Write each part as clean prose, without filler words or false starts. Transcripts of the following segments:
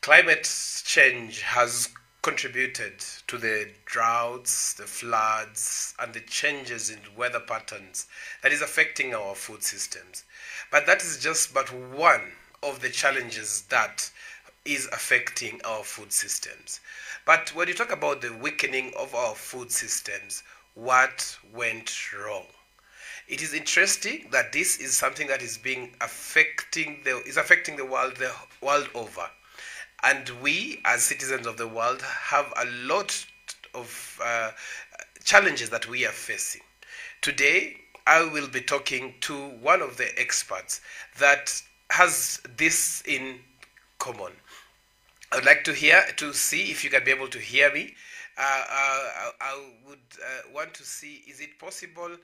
Climate change has contributed to the droughts, the floods, and the changes in weather patterns that is affecting our food systems. But that is just but one of the challenges that is affecting our food systems. But when you talk about the weakening of our food systems, what went wrong? It is interesting that this is something that is being affecting the world over, and we as citizens of the world have a lot of challenges that we are facing. Today, I will be talking to one of the experts that has this in common. I would like to see if you can be able to hear me. I would want to see, is it possible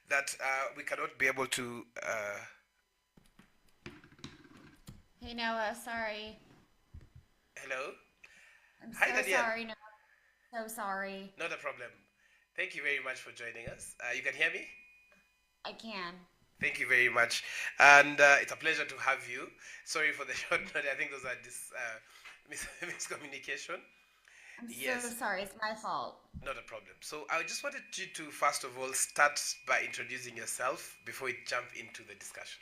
that we cannot be able to. Hey Noah, sorry. Hello? I'm Hi, so Danielle. sorry, Noah. So sorry. Not a problem. Thank you very much for joining us. You can hear me? I can. Thank you very much. And it's a pleasure to have you. Sorry for the short note. I think those are miscommunication. I'm so Yes, sorry. It's my fault. not a problem. So I just wanted you to, first of all, start by introducing yourself before we jump into the discussion.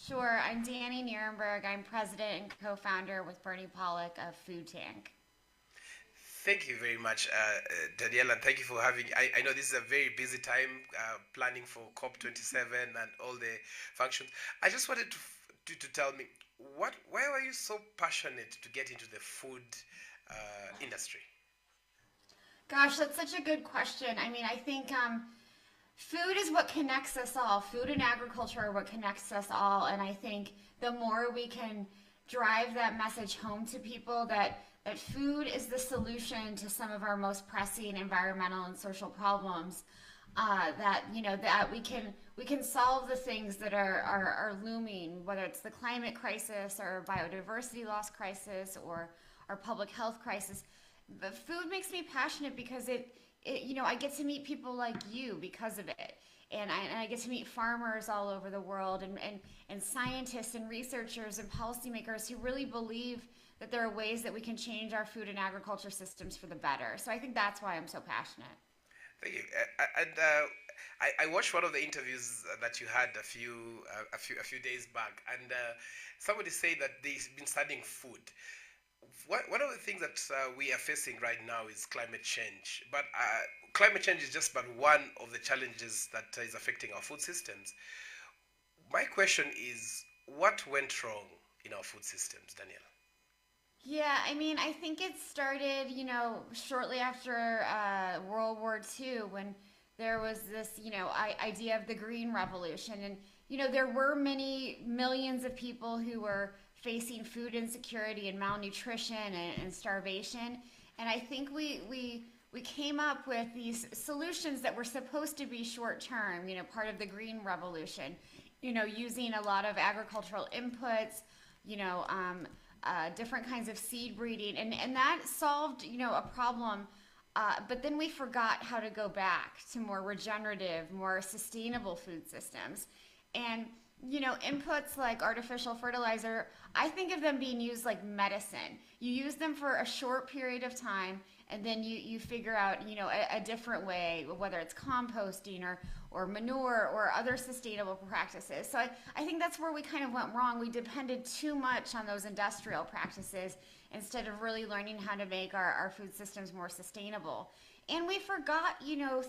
Sure, I'm Danny Nierenberg. I'm president and co-founder with Bernie Pollock of Food Tank. Thank you very much, Danielle, and thank you for having. I know this is a very busy time planning for COP27 and all the functions. I just wanted to tell me why were you so passionate to get into the food industry? Gosh, that's such a good question. I mean, I think food is what connects us all. Food and agriculture are what connects us all. And I think the more we can drive that message home to people that food is the solution to some of our most pressing environmental and social problems, that that we can solve the things that are looming, whether it's the climate crisis or biodiversity loss crisis or public health crisis. But food makes me passionate because I get to meet people like you because of it. And I get to meet farmers all over the world and scientists and researchers and policymakers who really believe that there are ways that we can change our food and agriculture systems for the better. So I think that's why I'm so passionate. Thank you. And I watched one of the interviews that you had a few days back, and somebody said that they've been studying food. One of the things that we are facing right now is climate change. But climate change is just but one of the challenges that is affecting our food systems. My question is, what went wrong in our food systems, Daniel? Yeah, I mean, I think it started, shortly after World War II when there was this, idea of the Green Revolution. And, there were many millions of people who were facing food insecurity and malnutrition and starvation. And I think we came up with these solutions that were supposed to be short term, part of the Green Revolution, using a lot of agricultural inputs, you know, um, different kinds of seed breeding, and that solved, a problem. But then we forgot how to go back to more regenerative, more sustainable food systems. And, inputs like artificial fertilizer, I think of them being used like medicine. You use them for a short period of time, and then you figure out, a different way, whether it's composting or manure or other sustainable practices. So I think that's where we kind of went wrong. We depended too much on those industrial practices instead of really learning how to make our food systems more sustainable. And we forgot,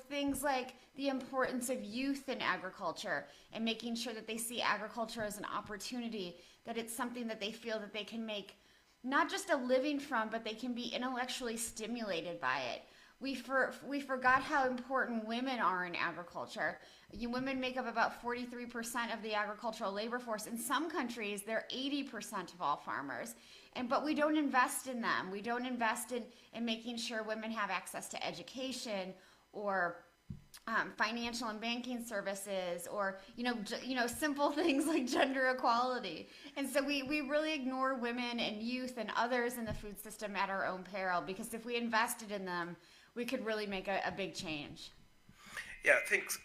things like the importance of youth in agriculture and making sure that they see agriculture as an opportunity, that it's something that they feel that they can make not just a living from, but they can be intellectually stimulated by it. We forgot how important women are in agriculture. Women make up about 43% of the agricultural labor force. In some countries, they're 80% of all farmers. But we don't invest in them. We don't invest in making sure women have access to education or financial and banking services, or simple things like gender equality. And so we really ignore women and youth and others in the food system at our own peril, because if we invested in them, we could really make a big change. Yeah, thanks.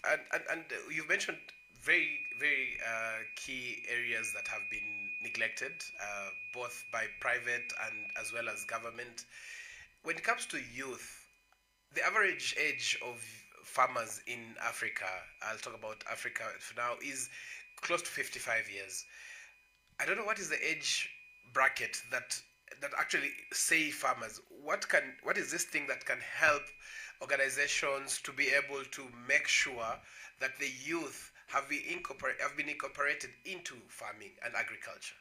And you've mentioned very, very key areas that have been neglected, both by private and as well as government. When it comes to youth, the average age of farmers in Africa, I'll talk about Africa for now, is close to 55 years. I don't know what is the age bracket that actually say farmers. What is this thing that can help organizations to be able to make sure that the youth have been incorporated into farming and agriculture?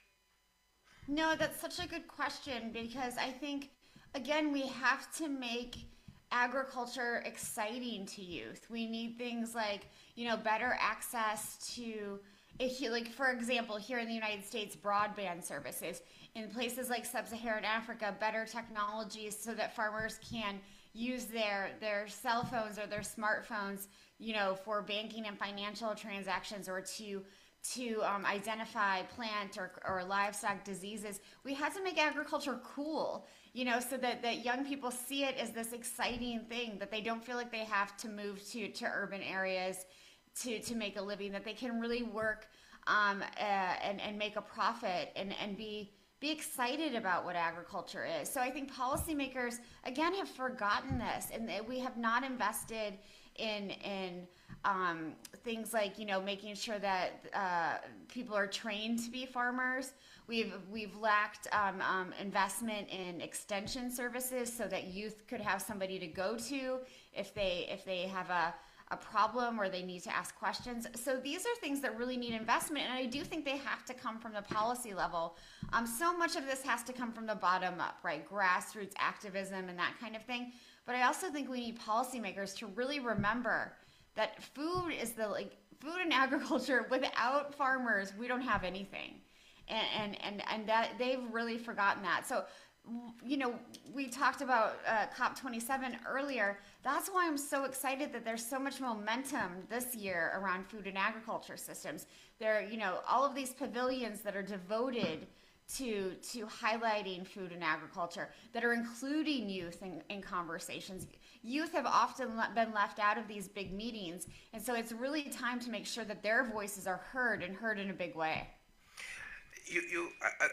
No, that's such a good question because I think, again, we have to make agriculture exciting to youth. We need things like, better access to, if you, like, for example, here in the United States, broadband services. In places like sub-Saharan Africa, better technologies so that farmers can use their cell phones or their smartphones, for banking and financial transactions, or to identify plant or livestock diseases. We had to make agriculture cool, so that young people see it as this exciting thing, that they don't feel like they have to move to urban areas to make a living, that they can really work and make a profit and be excited about what agriculture is. So I think policymakers, again, have forgotten this, and we have not invested in things like, making sure that people are trained to be farmers. We've lacked investment in extension services so that youth could have somebody to go to if they have a problem or they need to ask questions. So these are things that really need investment, and I do think they have to come from the policy level. So much of this has to come from the bottom up, right? Grassroots activism and that kind of thing. But I also think we need policymakers to really remember that food food and agriculture. Without farmers, we don't have anything, and that they've really forgotten that. So, we talked about COP27 earlier. That's why I'm so excited that there's so much momentum this year around food and agriculture systems. There, all of these pavilions that are devoted to highlighting food and agriculture, that are including youth in conversations. Youth have often been left out of these big meetings, and so it's really time to make sure that their voices are heard, and heard in a big way.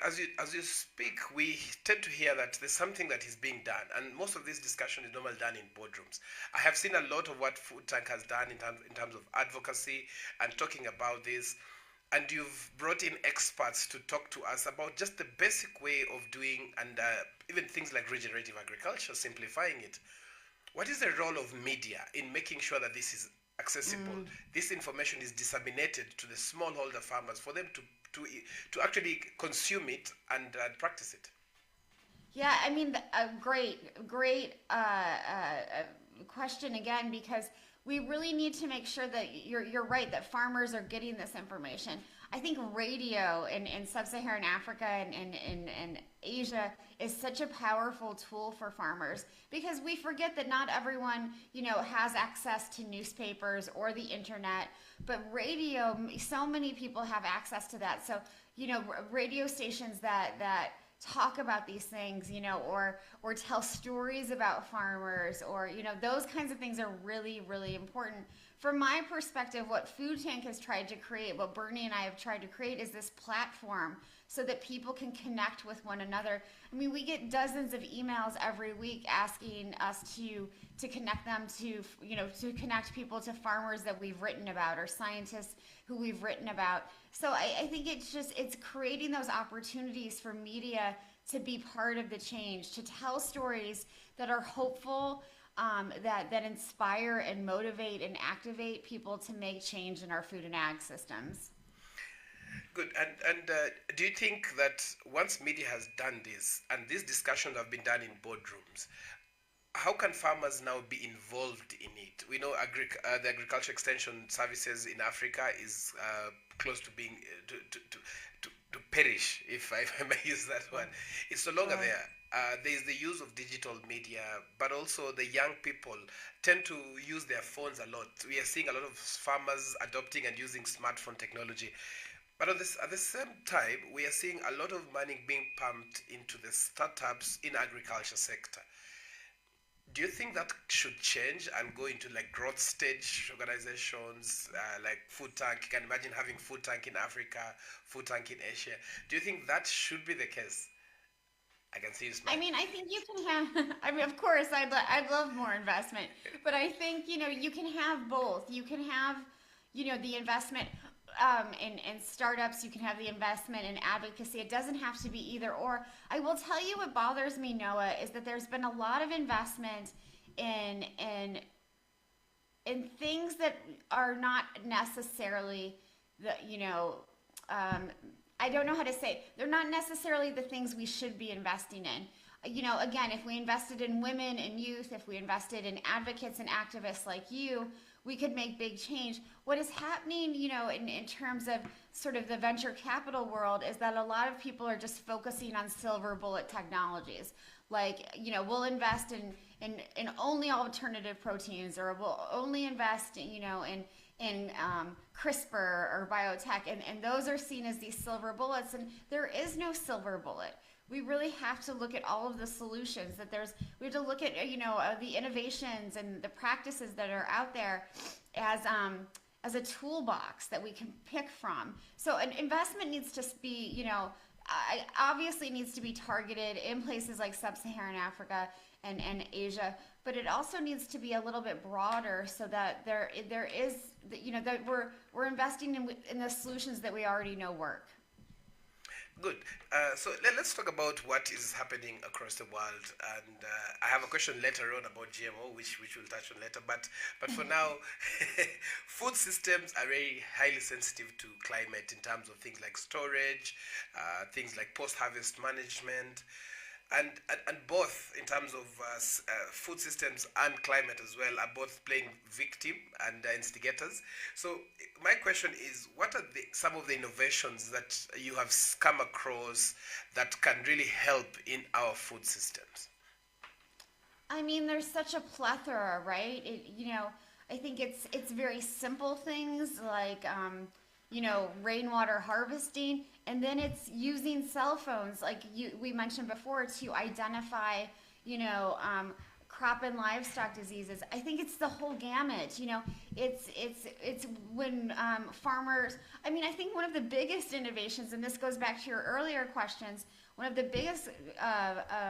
As you speak, we tend to hear that there's something that is being done, and most of this discussion is normally done in boardrooms. I have seen a lot of what Food Tank has done in terms of advocacy and talking about this, and you've brought in experts to talk to us about just the basic way of doing, and even things like regenerative agriculture, simplifying it. What is the role of media in making sure that this is accessible? This information is disseminated to the smallholder farmers for them to actually consume it and practice it. Yeah, I mean, a great question again, because we really need to make sure that you're right, that farmers are getting this information. I think radio in sub-Saharan Africa and Asia is such a powerful tool for farmers, because we forget that not everyone, has access to newspapers or the internet, but radio, so many people have access to that. So, radio stations that talk about these things, or tell stories about farmers, or, those kinds of things are really, really important. From my perspective, what Food Tank has tried to create, what Bernie and I have tried to create, is this platform so that people can connect with one another. I mean, we get dozens of emails every week asking us to connect them to connect people to farmers that we've written about, or scientists who we've written about. So I think it's creating those opportunities for media to be part of the change, to tell stories that are hopeful, that inspire and motivate and activate people to make change in our food and ag systems. Good. And do you think that once media has done this, and these discussions have been done in boardrooms, how can farmers now be involved in it? We know the agriculture extension services in Africa is close to being to perish, if I may use that one. It's no longer there. There is the use of digital media, but also the young people tend to use their phones a lot. We are seeing a lot of farmers adopting and using smartphone technology. But at the same time, we are seeing a lot of money being pumped into the startups in agriculture sector. Do you think that should change and go into like growth stage organizations like Food Tank? You can imagine having Food Tank in Africa, Food Tank in Asia. Do you think that should be the case? I can see you I smile. mean, I think you can have. I mean, of course, I'd love more investment, but I think you can have both. You can have the investment in startups. You can have the investment in advocacy. It doesn't have to be either or. I will tell you what bothers me, Noah, is that there's been a lot of investment in in things that are not necessarily the um, I don't know how to say it. They're not necessarily the things we should be investing in. Again, if we invested in women and youth, if we invested in advocates and activists like you, we could make big change. What is happening, in terms of sort of the venture capital world is that a lot of people are just focusing on silver bullet technologies. Like, we'll invest in only alternative proteins, or we'll only invest, in CRISPR or biotech, and those are seen as these silver bullets, and there is no silver bullet. We really have to look at all of the solutions that we have to look at, the innovations and the practices that are out there as a toolbox that we can pick from. So an investment needs to be, obviously needs to be targeted in places like sub-Saharan Africa and Asia, but it also needs to be a little bit broader so that there is, that we're investing in the solutions that we already know work. Good. So let's talk about what is happening across the world, and I have a question later on about GMO, which we'll touch on later. But for now, food systems are very highly sensitive to climate in terms of things like storage, things like post-harvest management, and both in terms of food systems and climate as well are both playing victim and instigators. So my question is, what are some of the innovations that you have come across that can really help in our food systems? I mean, there's such a plethora, right? I think it's very simple things like rainwater harvesting, and then it's using cell phones, like we mentioned before, to identify, you know, um, crop and livestock diseases. I think it's the whole gamut. It's when farmers. I mean, I think one of the biggest innovations, and this goes back to your earlier questions. One of the biggest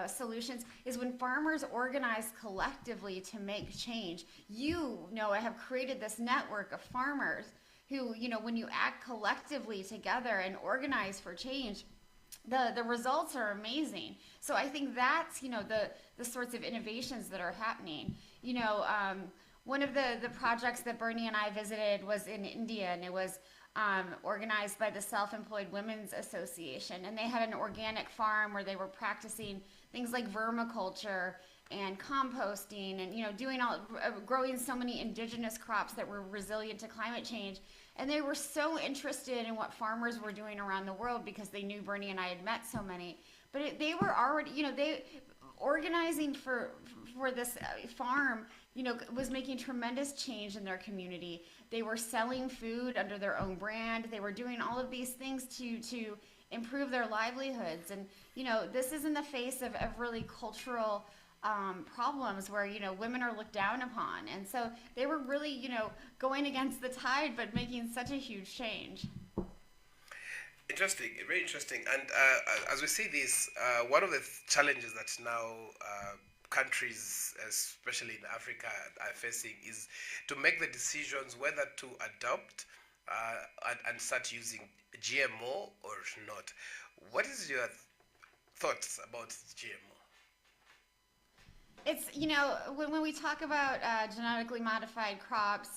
solutions is when farmers organize collectively to make change. I have created this network of farmers who, when you act collectively together and organize for change, the results are amazing. So I think that's, the sorts of innovations that are happening. One of the projects that Bernie and I visited was in India, and it was organized by the Self-Employed Women's Association, and they had an organic farm where they were practicing things like vermiculture and composting, and doing growing so many indigenous crops that were resilient to climate change. And they were so interested in what farmers were doing around the world because they knew Bernie and I had met so many. But they were already, they organizing for this farm, was making tremendous change in their community. They were selling food under their own brand. They were doing all of these things to improve their livelihoods. And this is in the face of really cultural problems where women are looked down upon, and so they were really going against the tide, but making such a huge change. Interesting, very interesting. And as we see this, one of the challenges that now countries, especially in Africa, are facing is to make the decisions whether to adopt and start using GMO or not. What is your thoughts about GMO? It's when we talk about genetically modified crops,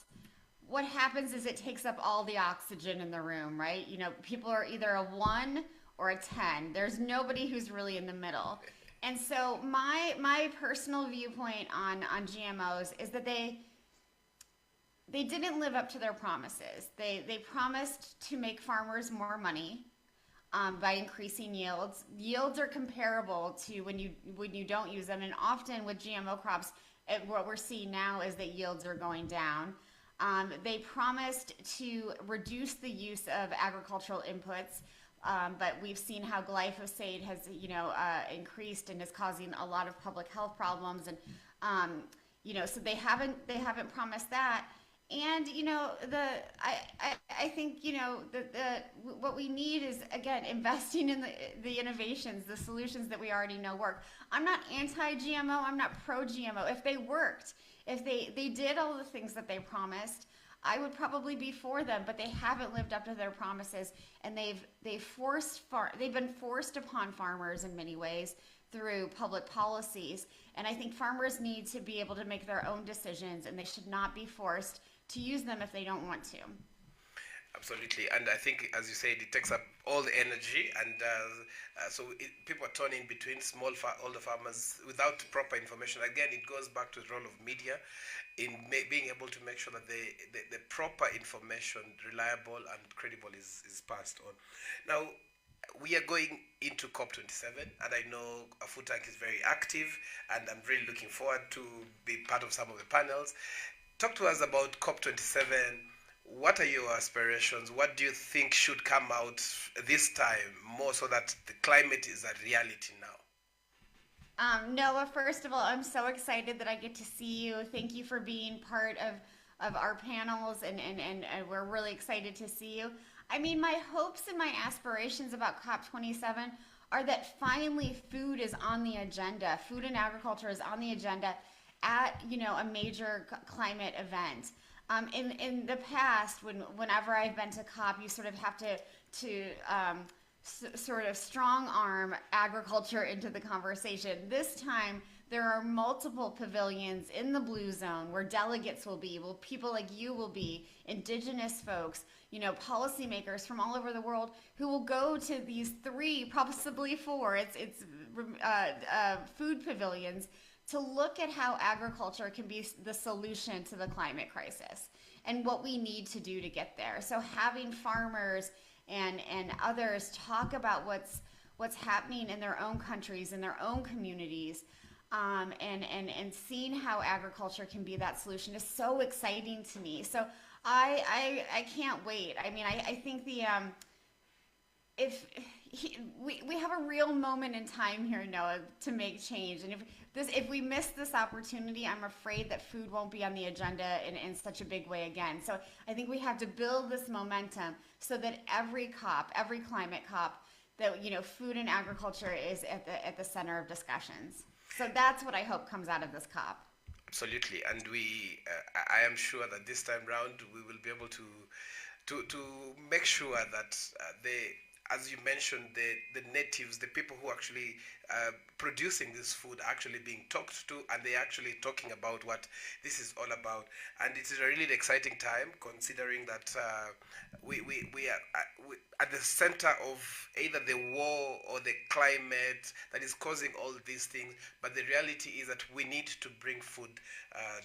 what happens is it takes up all the oxygen in the room, right? People are either a 1 or a 10. There's nobody who's really in the middle. And so my personal viewpoint on GMOs is that they didn't live up to their promises. They promised to make farmers more money by increasing yields. Yields are comparable to when you don't use them, and often with GMO crops, what we're seeing now is that yields are going down. They promised to reduce the use of agricultural inputs But we've seen how glyphosate has, increased and is causing a lot of public health problems, and so they haven't promised that. And I think what we need is, again, investing in the innovations, the solutions that we already know work. I'm not anti-GMO. I'm not pro-GMO. If they worked, if they did all the things that they promised, I would probably be for them. But they haven't lived up to their promises, and they've been forced upon farmers in many ways through public policies. And I think farmers need to be able to make their own decisions, and they should not be forced to use them if they don't want to. Absolutely, and I think, as you said, it takes up all the energy, and people are turning between older farmers without proper information. Again, it goes back to the role of media in being able to make sure that the proper information, reliable and credible, is passed on. Now, we are going into COP27, and I know Food Tank is very active, and I'm really looking forward to be part of some of the panels. Talk to us about COP27. What are your aspirations? What do you think should come out this time more so that the climate is a reality now? Noah, first of all, I'm so excited that I get to see you. Thank you for being part of our panels, and we're really excited to see you. I mean, my hopes and my aspirations about COP27 are that finally food is on the agenda. Food and agriculture is on the agenda at a major climate event. In the past, whenever I've been to COP, you sort of have to sort of strong arm agriculture into the conversation. This time, there are multiple pavilions in the Blue Zone where delegates will be, well, people like you will be, indigenous folks, policymakers from all over the world who will go to these three, possibly four, it's food pavilions to look at how agriculture can be the solution to the climate crisis and what we need to do to get there. So having farmers and others talk about what's happening in their own countries, in their own communities, and seeing how agriculture can be that solution is so exciting to me. So I can't wait. I mean, I think if we have a real moment in time here, Noah, to make change. And if we miss this opportunity, I'm afraid that food won't be on the agenda in such a big way again. So I think we have to build this momentum so that every COP, every climate COP, that food and agriculture is at the center of discussions. So that's what I hope comes out of this COP. Absolutely, and I am sure that this time round we will be able to make sure that as you mentioned, the natives, the people who actually producing this food are actually being talked to, and they're actually talking about what this is all about. And it is a really exciting time, considering that we are at the center of either the war or the climate that is causing all these things. But the reality is that we need to bring food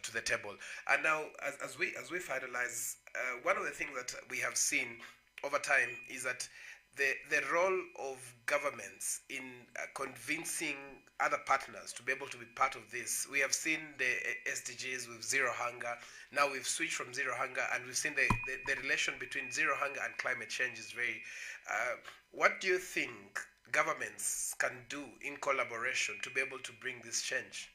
to the table. And now, as we finalize, one of the things that we have seen over time is that the role of governments in convincing other partners to be able to be part of this. We have seen the SDGs with zero hunger. Now we've switched from zero hunger, and we've seen the relation between zero hunger and climate change is very... what do you think governments can do in collaboration to be able to bring this change?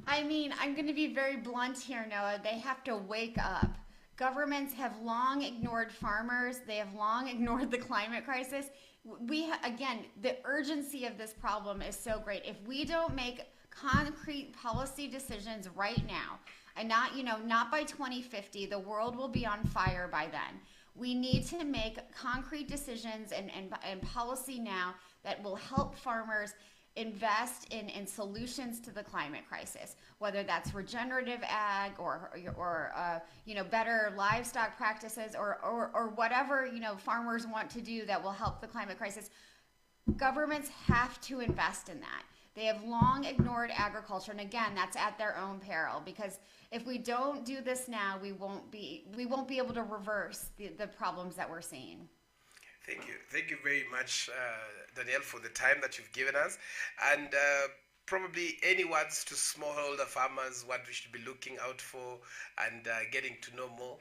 I mean, I'm going to be very blunt here, Noah. They have to wake up. Governments have long ignored farmers. They have long ignored the climate crisis. Again, the urgency of this problem is so great. If we don't make concrete policy decisions right now, and not by 2050, the world will be on fire by then. We need to make concrete decisions and policy now that will help farmers invest in solutions to the climate crisis, whether that's regenerative ag or better livestock practices or whatever farmers want to do that will help the climate crisis. Governments have to invest in that. They have long ignored agriculture, and again, that's at their own peril, because if we don't do this now, we won't be able to reverse the problems that we're seeing. Thank you very much, Danielle, for the time that you've given us, and probably any words to smallholder farmers, what we should be looking out for, and getting to know more.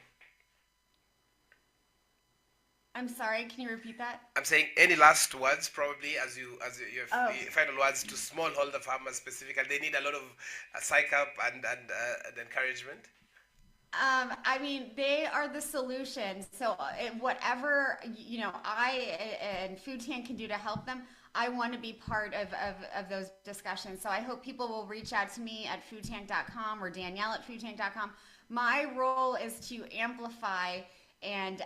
I'm sorry, can you repeat that? I'm saying any last words, probably your Oh, final words to smallholder farmers specifically. They need a lot of psych up and encouragement. I mean, they are the solution. So, whatever, and Food Tank can do to help them, I want to be part of those discussions. So, I hope people will reach out to me at foodtank.com or Danielle at foodtank.com. My role is to amplify and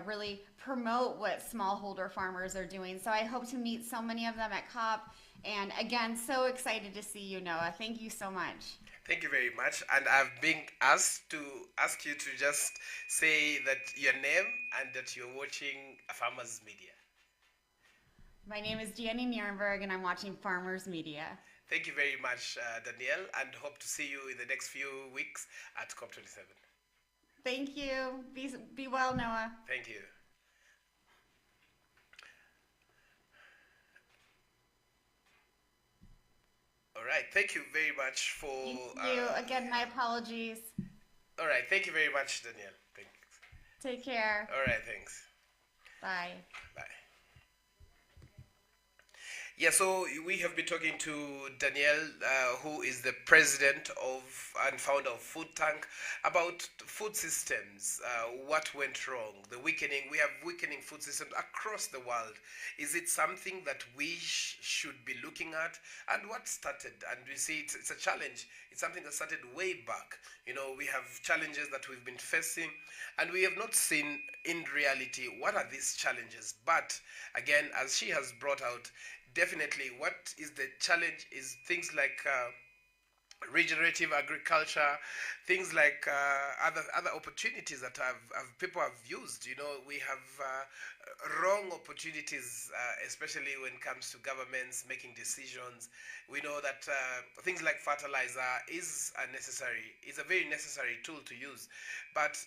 really promote what smallholder farmers are doing. So I hope to meet so many of them at COP. And again, so excited to see you, Noah. Thank you so much. Thank you very much. And I've been asked to ask you to just say that your name and that you're watching Farmers Media. My name is Danny Nierenberg, and I'm watching Farmers Media. Thank you very much, Danielle, and hope to see you in the next few weeks at COP27. Thank you. Be well, Noah. Thank you. All right. Thank you very much for. Thank you. Again, my apologies. All right. Thank you very much, Danielle. Thanks. Take care. All right. Thanks. Bye. Bye. Yeah, so we have been talking to Danielle, who is the president of and founder of Food Tank, about food systems. What went wrong? The weakening. We have weakening food systems across the world. Is it something that we should be looking at? And what started? And we see it's a challenge. It's something that started way back. We have challenges that we've been facing, and we have not seen in reality what are these challenges. But again, as she has brought out, definitely what is the challenge is things like regenerative agriculture, things like other opportunities that people have used. We have wrong opportunities, especially when it comes to governments making decisions. We know that things like fertilizer is a very necessary tool to use. But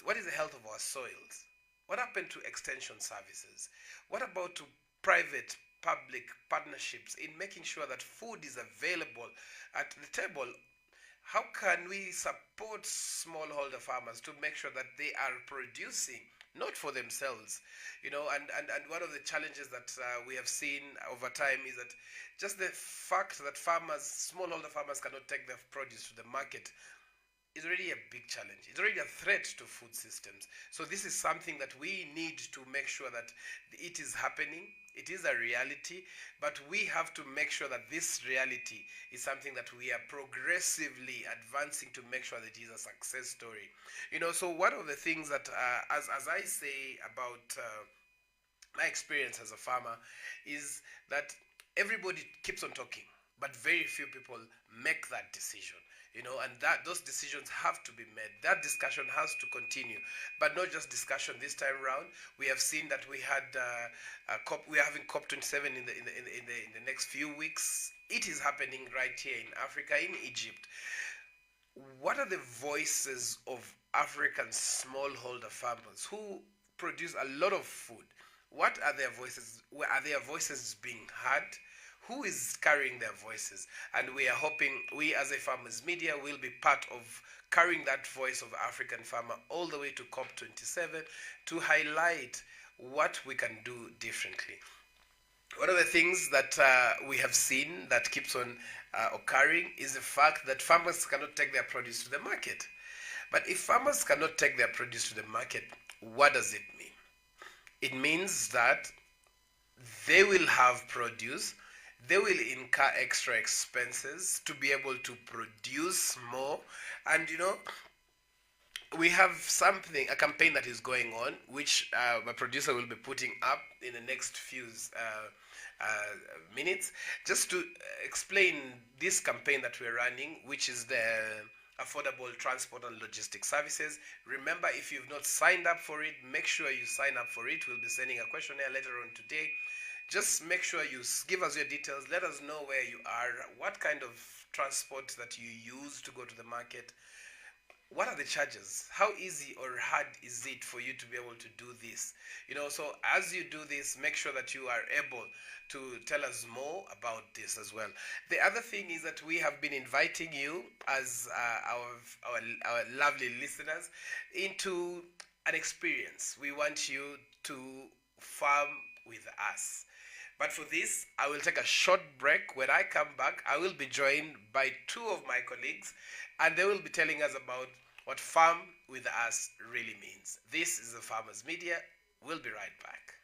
what is the health of our soils? What happened to extension services? What about to private public partnerships in making sure that food is available at the table? How can we support smallholder farmers to make sure that they are producing not for themselves? And one of the challenges that we have seen over time is that just the fact that smallholder farmers cannot take their produce to the market is already a big challenge. It's already a threat to food systems. So this is something that we need to make sure that it is happening. It is a reality, but we have to make sure that this reality is something that we are progressively advancing to make sure that it is a success story. So one of the things that, as I say about my experience as a farmer, is that everybody keeps on talking, but very few people make that decision. And that those decisions have to be made. That discussion has to continue, but not just discussion this time around. We have seen that we had we are having COP27 in the next few weeks. It is happening right here in Africa, in Egypt. What are the voices of African smallholder farmers who produce a lot of food? What are their voices? Where are their voices being heard? Who is carrying their voices? And we are hoping we as a Farmers Media will be part of carrying that voice of African farmer all the way to COP27 to highlight what we can do differently. One of the things that we have seen that keeps on occurring is the fact that farmers cannot take their produce to the market. But if farmers cannot take their produce to the market, what does it mean? It means that they will have produce, they will incur extra expenses to be able to produce more. And we have a campaign that is going on, which my producer will be putting up in the next few minutes, just to explain this campaign that we're running, which is the Affordable Transport and Logistics Services. Remember, if you've not signed up for it, make sure you sign up for it. We'll be sending a questionnaire later on today. Just make sure you give us your details. Let us know where you are, what kind of transport that you use to go to the market. What are the charges? How easy or hard is it for you to be able to do this? So as you do this, make sure that you are able to tell us more about this as well. The other thing is that we have been inviting you as our lovely listeners into an experience. We want you to farm with us. But for this, I will take a short break. When I come back, I will be joined by two of my colleagues, and they will be telling us about what farm with us really means. This is the Farmers Media. We'll be right back.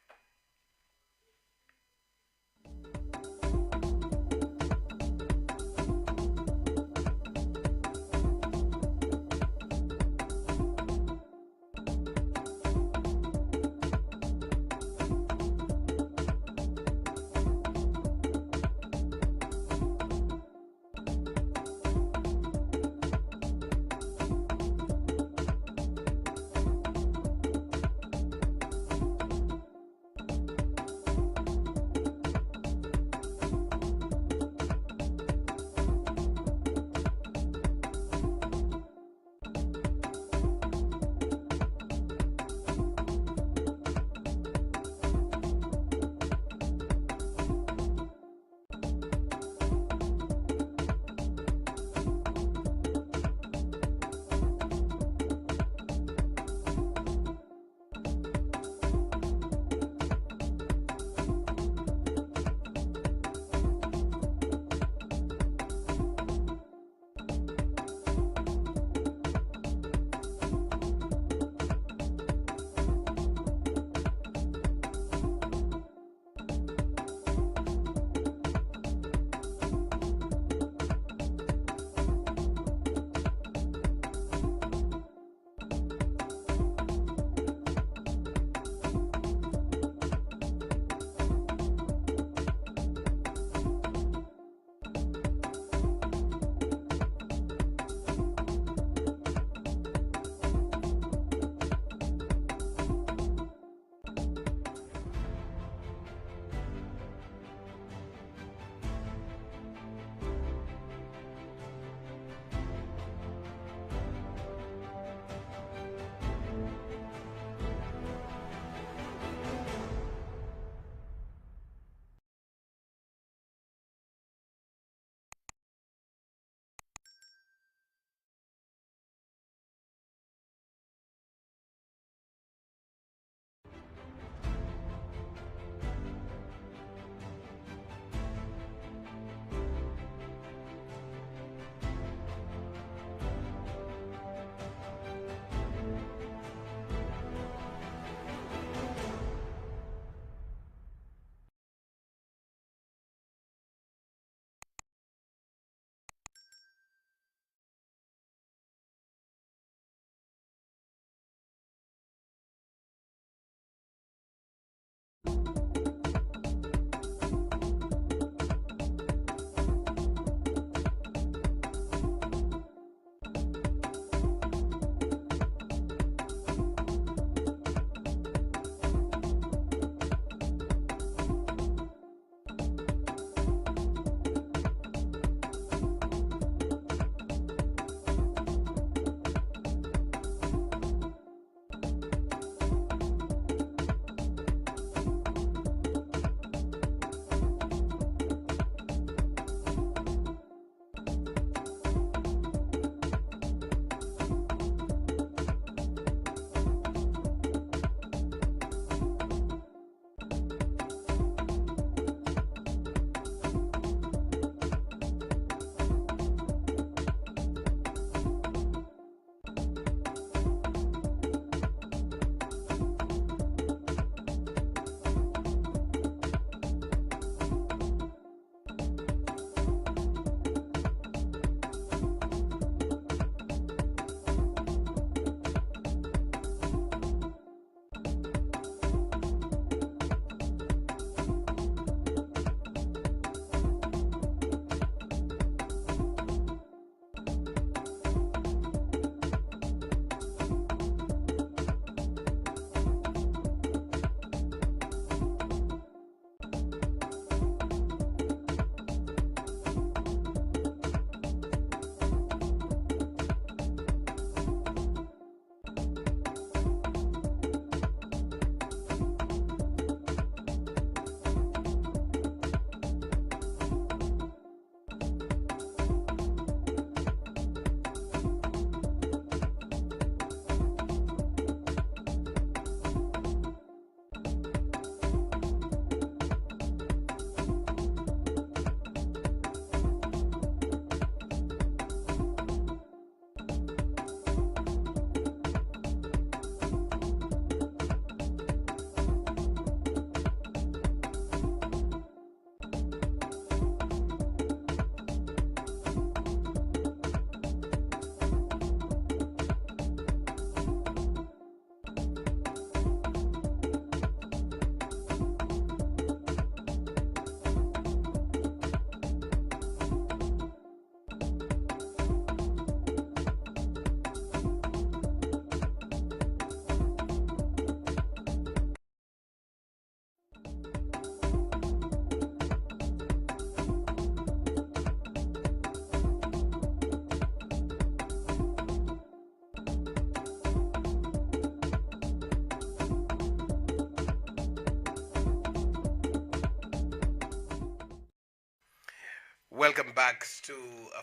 Welcome back to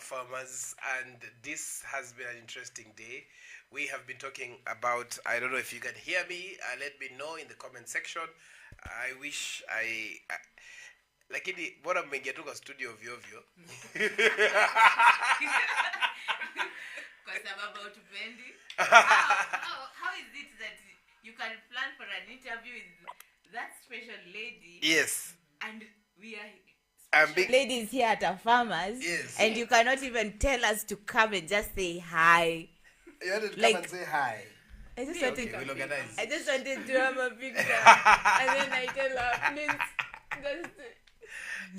Farmers, and this has been an interesting day. We have been talking about, I don't know if you can hear me, let me know in the comment section. I wish I lakini bora mmeingia tu kwa studio ovyo ovyo. Kwa sababu hautupendi. How is it that you can plan for an interview with that special lady? Yes. And we are ladies here at our farmers, yes, and you cannot even tell us to come and just say hi. You wanted to like, come and say hi. I just Okay, wanted, we'll organize. I just wanted to have a picture, and then I tell her, please, just.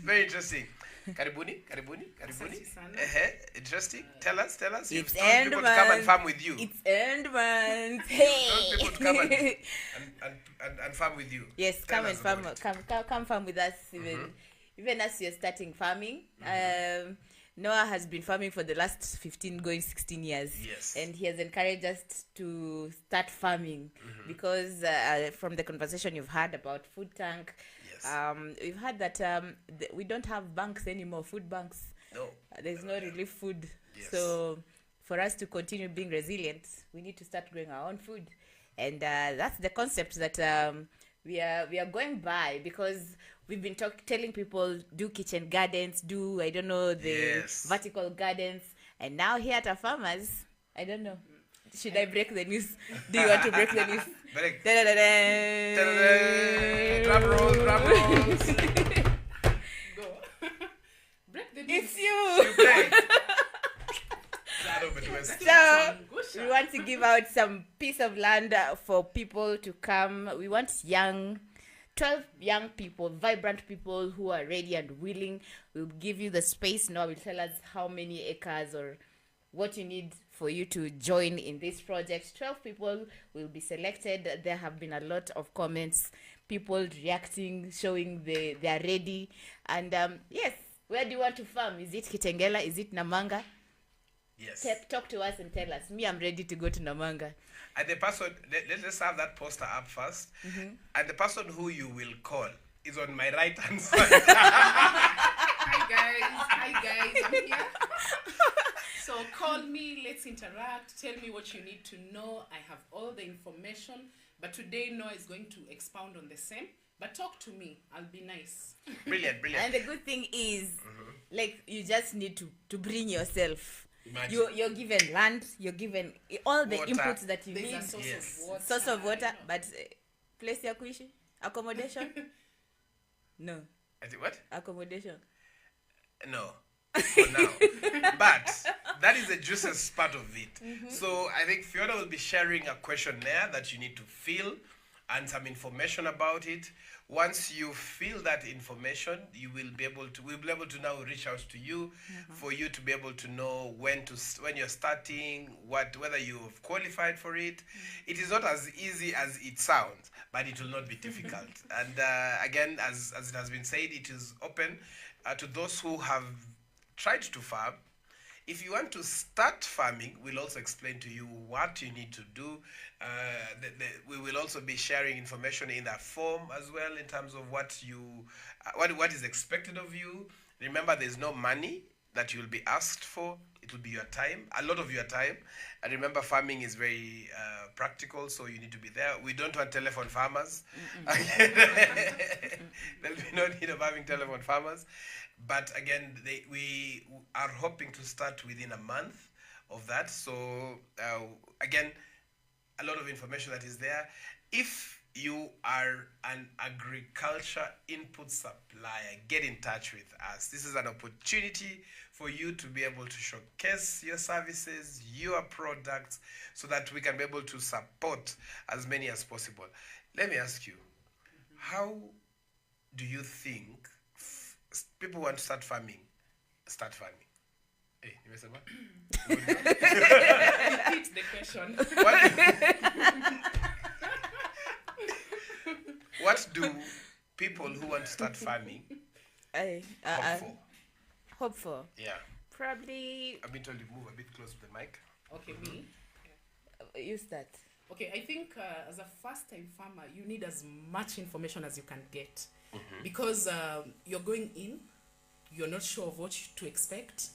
Very interesting. Karibuni. Interesting. Tell us. You've It's told people to come and farm with you. It's earned months. Told people to come Hey. and farm with you. Yes, Tell come and us farm. about it. Come farm with us. Even as you're starting farming. Noah has been farming for the last 15, going 16 years. Yes. And he has encouraged us to start farming because from the conversation you've had about food tank, Yes. we've heard that we don't have banks anymore, food banks. No. There's no relief food. Yes. So for us to continue being resilient, we need to start growing our own food. And that's the concept that we are going by, because we've been telling people do kitchen gardens, do, I don't know, the Yes. vertical gardens. And now here at our farmers, I don't know. Should I break the news? Do you want to break the news? Break. Da-da-da-da. Drum rolls. go. Break the news. It's you. Break. So we want to give out some piece of land for people to come. We want 12 young people, vibrant people who are ready and willing. We'll give you the space now. Will tell us how many acres or what you need for you to join in this project. 12 people will be selected. There have been a lot of comments, people reacting, showing they are ready. And yes, where do you want to farm? Is it Kitengela? Is it Namanga? Yes. Talk to us and tell us. Me, I'm ready to go to Namanga. And the person, let's have that poster up first. And the person who you will call is on my right hand side. Hi guys, I'm here. So call me, let's interact, tell me what you need to know. I have all the information, but today Noah is going to expound on the same. But talk to me, I'll be nice. Brilliant. And the good thing is, like, you just need to bring yourself. Imagine. You're given land, you're given all the Water. inputs that you There's need. a source Yes. of water. Source of water, but place ya kuishi, accommodation? No, I think what? accommodation. No. For now. But that is the juiciest part of it. So I think Fiona will be sharing a questionnaire that you need to fill and some information about it. Once you fill that information, we'll be able to now reach out to you for you to be able to know when you're starting, whether you've qualified for it. It is not as easy as it sounds, but it will not be difficult. And again, as it has been said, it is open to those who have tried to farm. If you want to start farming, we'll also explain to you what you need to do. We will also be sharing information in that form as well, in terms of what is expected of you. Remember, there's no money that you'll be asked for. It will be your time, a lot of your time. And remember, farming is very practical, so you need to be there. We don't want telephone farmers. There'll be no need of having telephone farmers. But again, we are hoping to start within a month of that. So again, a lot of information that is there. If you are an agriculture input supplier, get in touch with us. This is an opportunity for you to be able to showcase your services, your products, so that we can be able to support as many as possible. Let me ask you, how do you think people want to start farming? Hey, nimesema? Repeat the question. What do people who want to start farming hope for? Hope for? Yeah. Probably, I've been told to move a bit close to the mic. Okay, me. you start. Okay, I think as a first-time farmer, you need as much information as you can get, because you're going in you're not sure of what to expect.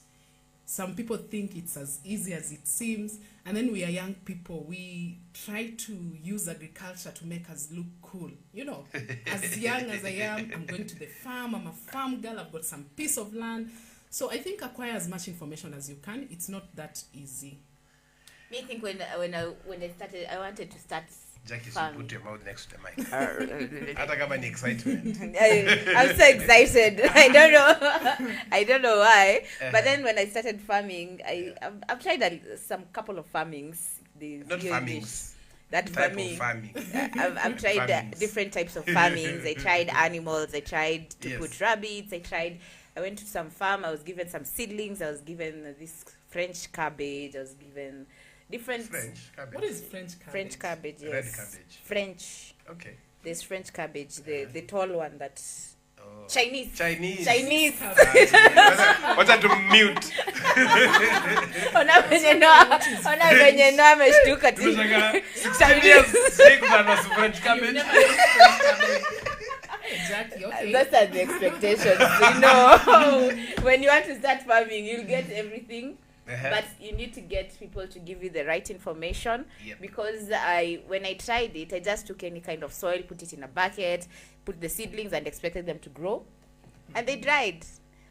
Some people think it's as easy as it seems. And then we are young people. We try to use agriculture to make us look cool. You know, as young as I am, I'm going to the farm. I'm a farm girl. I've got some piece of land. So I think acquire as much information as you can. It's not that easy. Me, I think when I started, I wanted to start Jackie, so farming. put your mouth next to the mic. Hata kama ni excitement. I'm so excited. I don't know why. But then when I started farming, I've tried some couple of farmings. Not farmings. That Type farming. of farming. I've tried Farmings. different types of farmings. I tried animals. I tried to Yes. put rabbits. I went to some farm. I was given some seedlings. I was given this French cabbage. I was given different French cabbage. What is French cabbage? French cabbage. Yes. Red cabbage. French. Okay. There's French cabbage. The tall one that Oh. Chinese. Chinese. Wacha to mute. Ona venye no ameshtuka tu. Tunashanga 16 years sijai kupanda French You've cabbage. never had French cabbage. Hey, Jackie, okay. Those are the expectations. You know, when you want to start farming, you'll get everything. Uh-huh. But you need to get people to give you the right information. Yep. Because when I tried it, I just took any kind of soil, put it in a bucket, put the seedlings and expected them to grow. And they dried.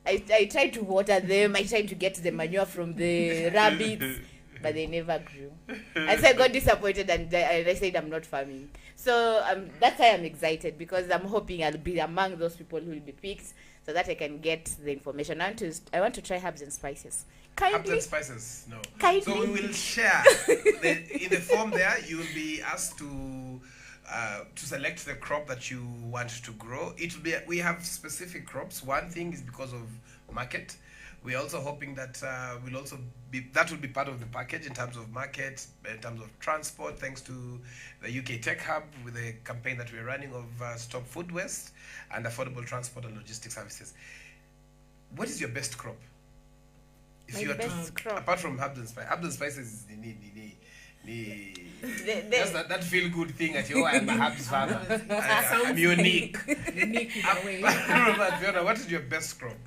I tried to water them. I tried to get the manure from the rabbits, but they never grew. And so I got disappointed and I said I'm not farming. So that's why I'm excited, because I'm hoping I'll be among those people who will be picked so that I can get the information. I want to try herbs and spices. Herbs Kindly. and spices, no. Kindly. So we will share. In the form there, you will be asked to select the crop that you want to grow. It will be. We have specific crops. One thing is because of market. We're also hoping that that will be part of the package in terms of market, in terms of transport, thanks to the UK Tech Hub with the campaign that we're running of Stop Food Waste and affordable transport and logistics services. What is your best crop? If My you are best crop. apart from herbs and spices, The- just that feel good thing at your I'm a herbs farmer. I'm unique. Unique in a way. Fiona, what is your best crop?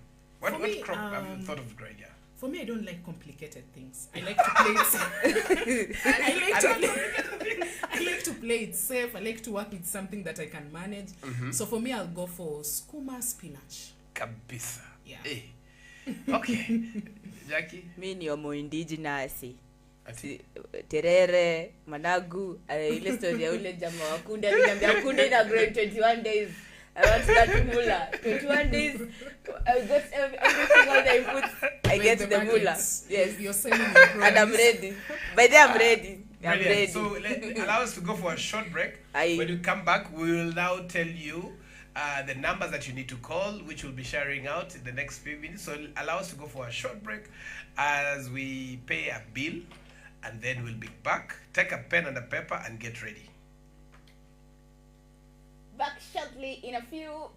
What For me, crop have you thought of growing? Yeah. For me, I don't like complicated things. I like to play it safe. I like to play it safe. I like to work with something that I can manage. So for me, I'll go for skuma spinach. Kabisa. Yeah. Hey. Okay. Jackie? Mi ni homo indigenous. Ati? Terere, managu, ile story ya ule jamaa wa kunde aliniambia kunde ina grow in 21 days. I want that mula. 21 days. I got everything, all the inputs. I get the mula. Yes. You're selling your products. And I'm ready. By then I'm ready. I'm Brilliant. ready. So allow us to go for a short break. When you come back, we will now tell you the numbers that you need to call, which we'll be sharing out in the next few minutes. So allow us to go for a short break as we pay a bill, and then we'll be back. Take a pen and a paper and get ready. Back shortly in a few.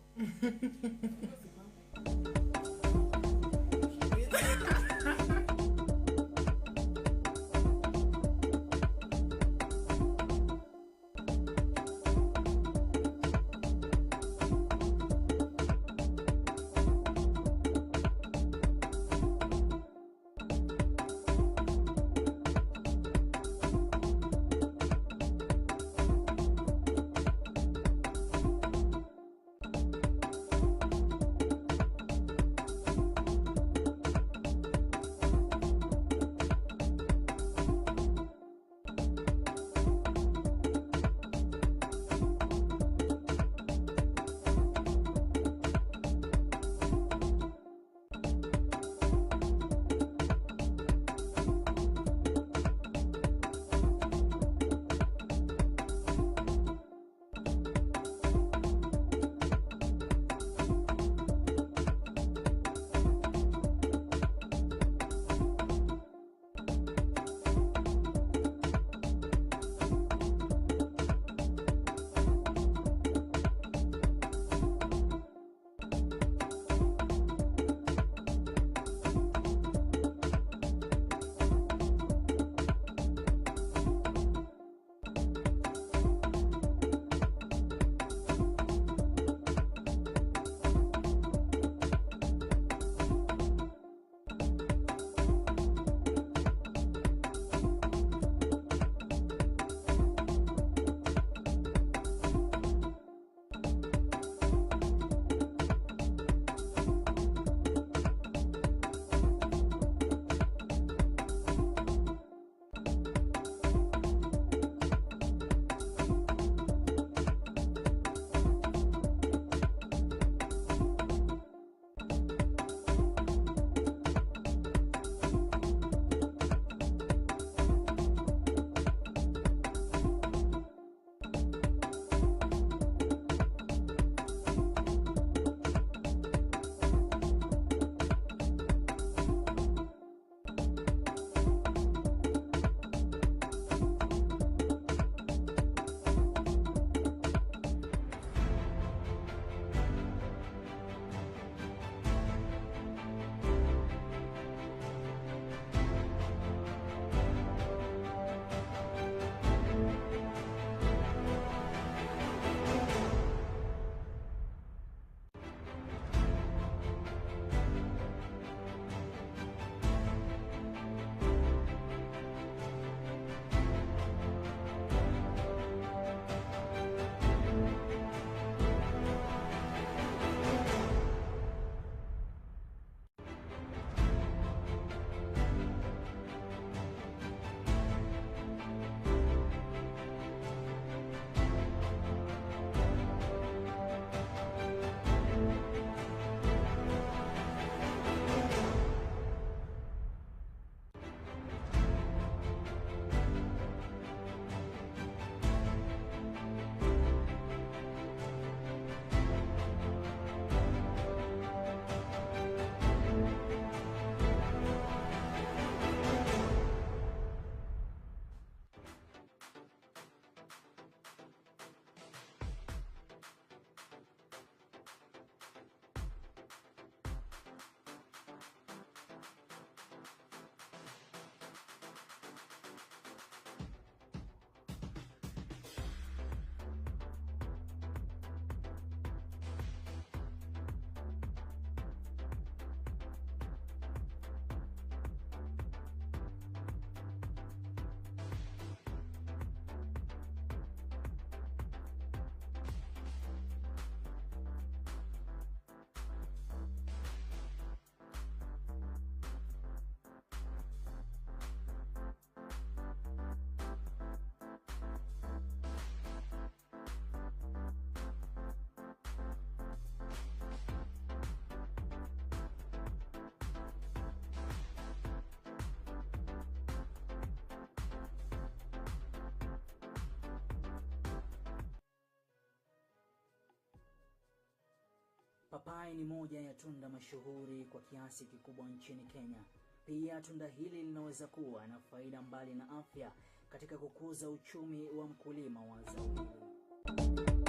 Papai ni moja ya tunda mashuhuri kwa kiasi kikubwa nchini Kenya. Pia tunda hili linaweza kuwa na faida mbali na afya katika kukuza uchumi wa mkulima wa zao hili.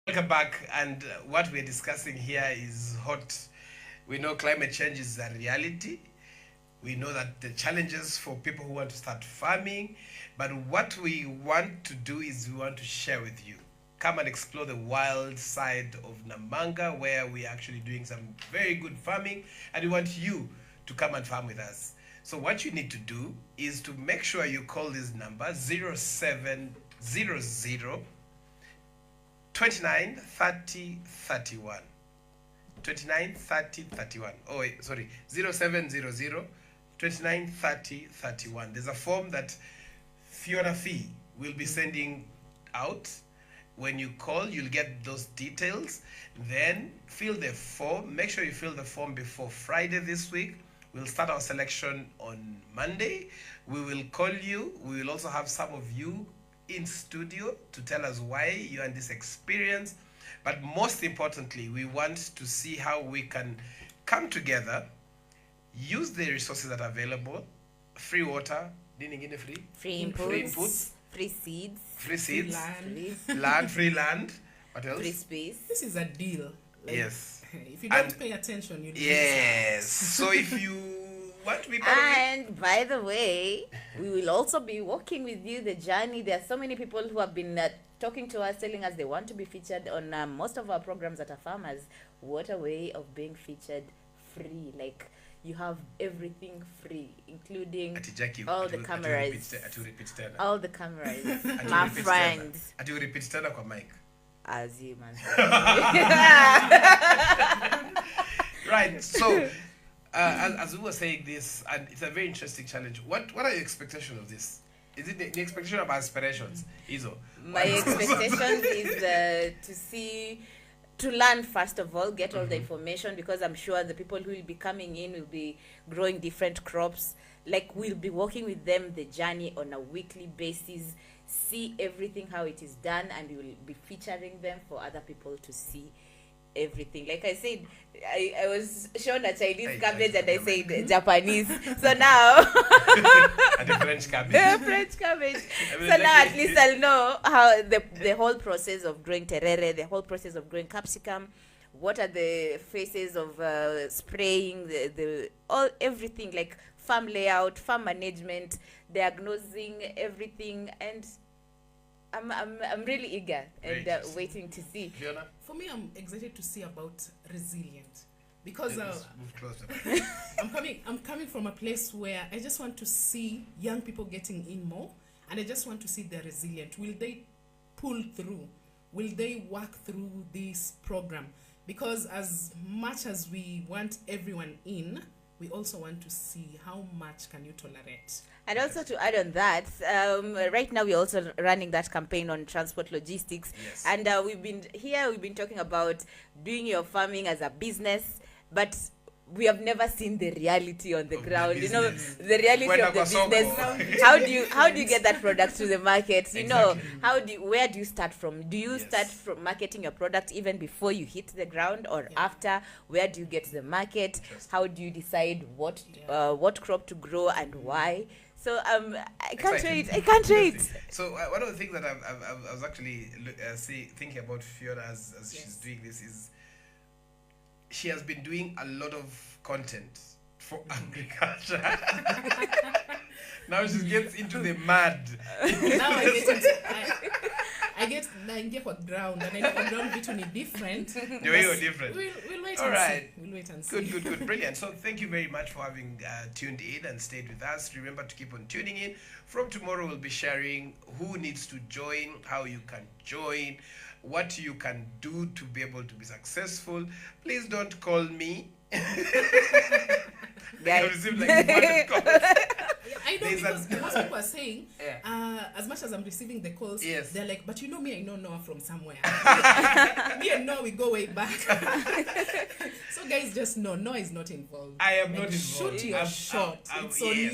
Welcome back, and what we're discussing here is hot. We know climate change is a reality. We know that the challenges for people who want to start farming, but what we want to do is we want to share with you. Come and explore the wild side of Namanga, where we're actually doing some very good farming, and we want you to come and farm with us. So what you need to do is to make sure you call this number 0700 29 30 31. 29 30 31. Oh, wait, sorry. 0700 29 30 31. There's a form that Fiona Fee will be sending out. When you call, you'll get those details. Then fill the form. Make sure you fill the form before Friday this week. We'll start our selection on Monday. We will call you. We will also have some of you in studio to tell us why you had this experience. But most importantly, we want to see how we can come together, use the resources that are available, free water, free inputs, free seeds, free Land. free land, what else? free space. This is a deal. Yes. If you don't And- pay attention, you Yes. So if you want to be part of it, And by the way, we will also be walking with you the journey. There are so many people who have been talking to us, telling us they want to be featured on most of our programs that are farmers. What a way of being featured free. Like, you have everything free, including Ati Jackie, all ati- the ati cameras. repeat tena. all the cameras. Ati My repeat friend. tena. Ati repeat tena kwa mic. As you man. Right. So, as we were saying this, and it's a very interesting challenge. What are your expectations of this? Is it the expectation of aspirations? Izo. My expectations is to learn first of all, get all the information, because I'm sure the people who will be coming in will be growing different crops. Like, we'll be working with them the journey on a weekly basis, see everything how it is done, and we will be featuring them for other people to see everything. Like I said, I was shown a Chinese Hey, cabbage and I said Chinese. Japanese. So now And the French cabbage. the French cabbage. I mean, So now like- at least I'll know how the whole process of growing terere, the whole process of growing capsicum, what are the phases of spraying, the all everything, like farm layout, farm management, diagnosing everything, and I'm really eager Very and interesting. waiting to see. Fiona? For me, I'm excited to see about resilient, because Let's move closer. I'm coming from a place where I just want to see young people getting in more, and I just want to see they're resilient. Will they pull through? Will they work through this program? Because as much as we want everyone in, we also want to see how much can you tolerate. And also to add on that, right now we're also running that campaign on transport logistics. Yes. And we've been talking about doing your farming as a business, but we have never seen the reality on the Of the ground. You know, business. the reality Kwenda of the kwa soko. business. How do you get that product to the market? You know, Exactly. where do you start from? Do you Yes. start from marketing your product even before you hit the ground, or after? Where do you get to the market? Interesting. How do you decide what crop to grow and why? So I can't Exciting. wait. I can't wait. Interesting. So one of the things that I was actually thinking about Fiona as Yes. she's doing this is she has been doing a lot of content for agriculture. Now she gets into the mud. Now I get into, naingia kwa ground and naingia kwa ground vitu ni different. The way you're different. We'll wait All and right. see. We'll wait and see. Good. Brilliant. So thank you very much for having tuned in and stayed with us. Remember to keep on tuning in. From tomorrow, we'll be sharing who needs to join, how you can join, what you can do to be able to be successful. Please don't call me. I received like 100 calls. I know because people are saying, as much as I'm receiving the calls, Yes. they're like, but you know me, I know Noah from somewhere. Me and Noah, we go way back. So guys, just know, Noah is not involved. I am Like, not involved. Shoot your shot. It's on you.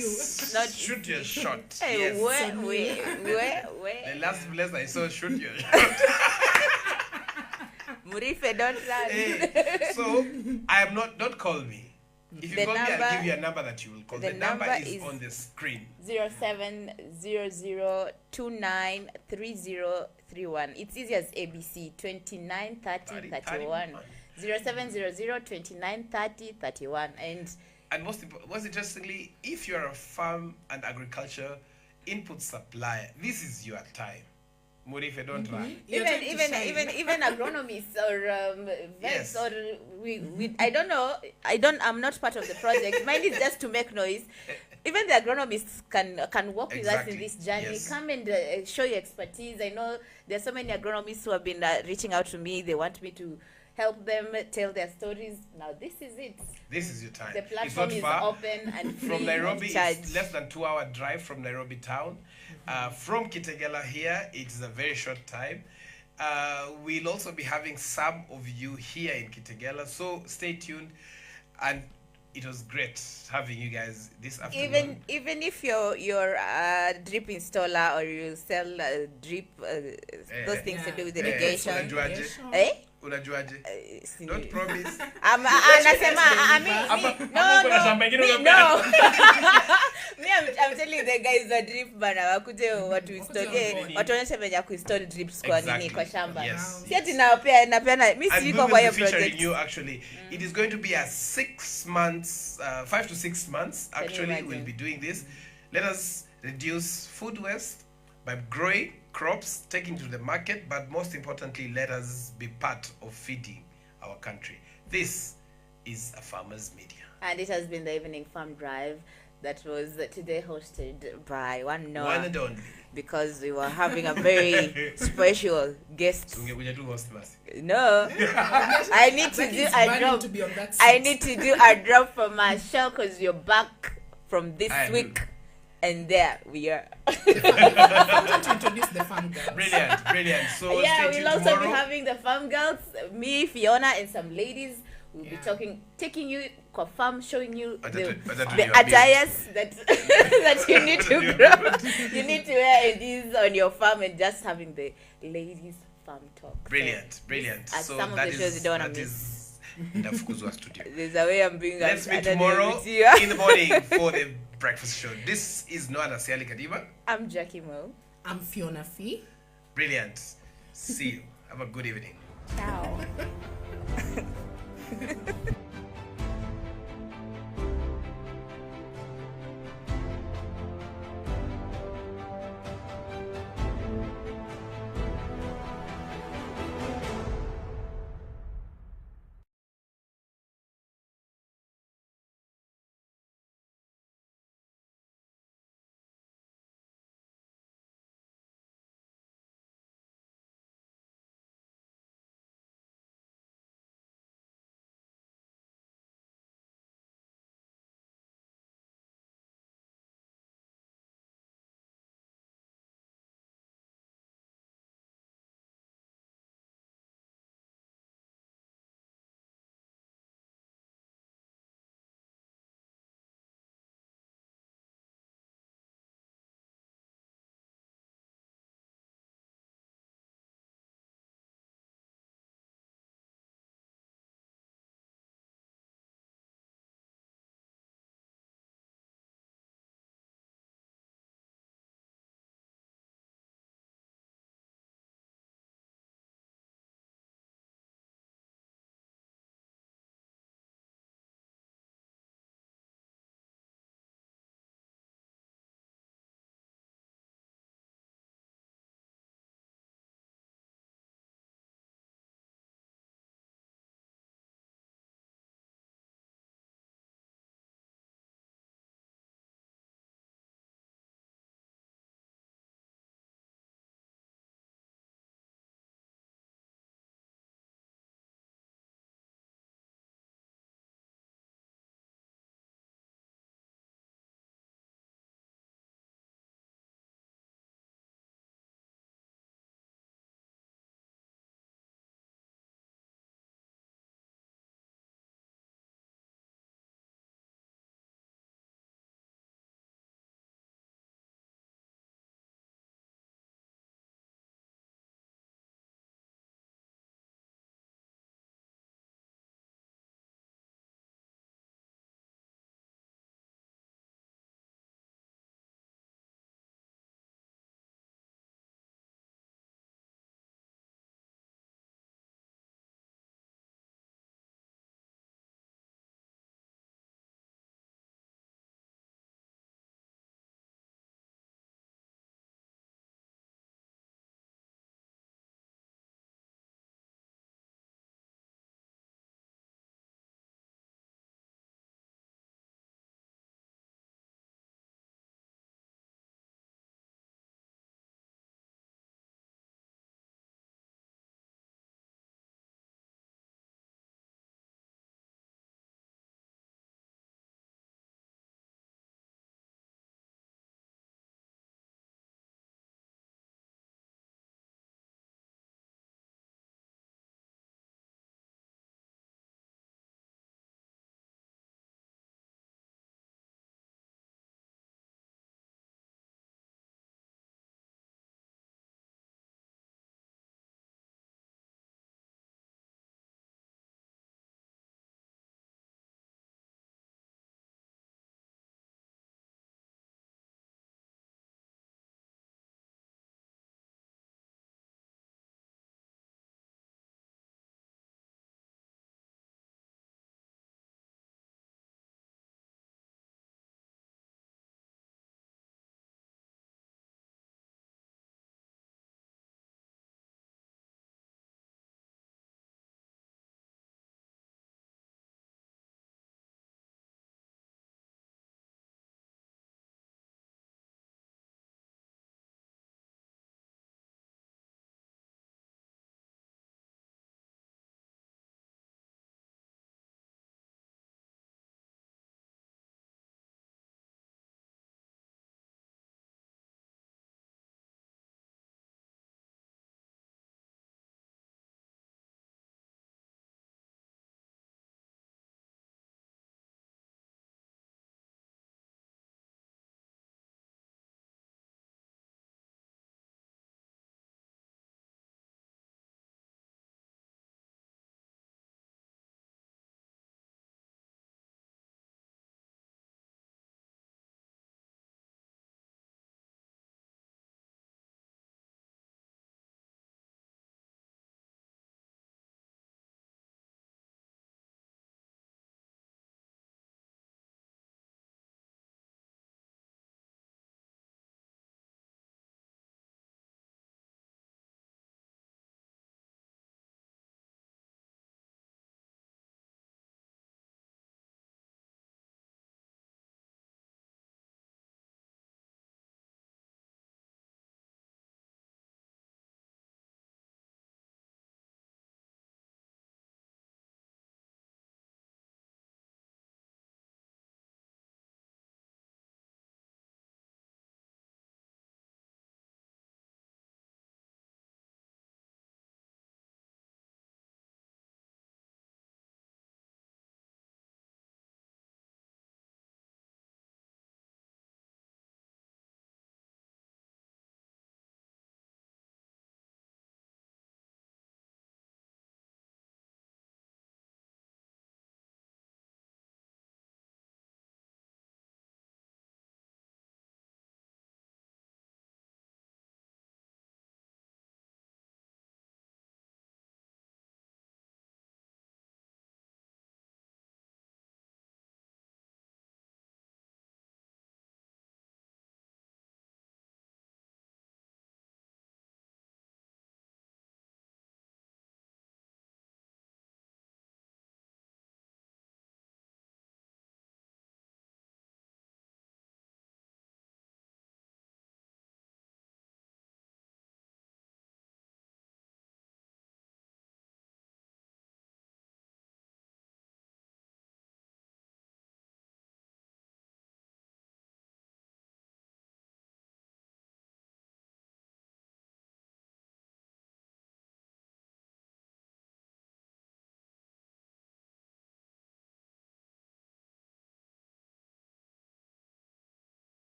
Not shoot your shot. Hey, Yes. where? The last place I saw shoot your shot. Murife, don't run. So I am not. Don't call me. If you The call me, number- I'll give you a number that you will call. the The number number is is on the screen. 0700293031. It's easy as ABC 29 30 31. 07002930 31. And most interestingly, if you're a farm and agriculture input supplier, this is your time. Murife, don't run. You're trying to shine. even agronomists or vets Yes. or we I don't know. I'm not part of the project. Mine is just to make noise. Even the agronomists can work with us in Exactly. this journey. Yes. Come and show your expertise. I know there's so many agronomists who have been reaching out to me. They want me to help them tell their stories. Now this is it. This is your time. The It's platform not is far. open and free From Nairobi, of charge. it's less than 2-hour drive from Nairobi town. From Kitengela here, it's a very short time. We'll also be having some of you here in Kitengela, so stay tuned. And it was great having you guys this afternoon. Even if you're a drip installer or you sell drip those things to do with irrigation. Unajuaje? Eh? Unajuaje? Sini- Don't promise. Anasema I'm telling the guys wa drip bana wakuje watu installe watuonyeshe venye ya kuinstall drips kwa nini Exactly. kwa shamba. Yes. Si ati napeana mimi And we siko will kwa be hiyo featuring project. you actually. It is going to be a 6 months, 5 to 6 months. Can you Actually, imagine? we'll be doing this. Let us reduce food waste by growing crops, taking to the market, but most importantly, let us be part of feeding our country. This is a Farmers Media. And it has been the evening farm drive that was today hosted by one Noah, One and only. because we were having a very special guest. Ungekuja tu host basi. No, I need to That do is a burning drop. to be on that I seat. need to do a drop for my show because you're back from this I week, and there we are. I'm going to introduce the farm girls. Brilliant. So Yeah, stay we'll tuned also be tomorrow. having the farm girls, me, Fiona, and some ladies. We'll be taking you kwa farm, showing you the attires that that you need to grow. You need to wear these on your farm, and just having the ladies farm talk. Brilliant. As So some of that the shows you is don't wanna that miss. is Ndafukuzwa studio. There's a way I'm being. Let's meet I don't know tomorrow with you. in the morning for the breakfast show. This is Noah Nasiali Kadiba. I'm Jackie Mo. I'm Fiona Fee. Brilliant. See you. Have a good evening. Ciao.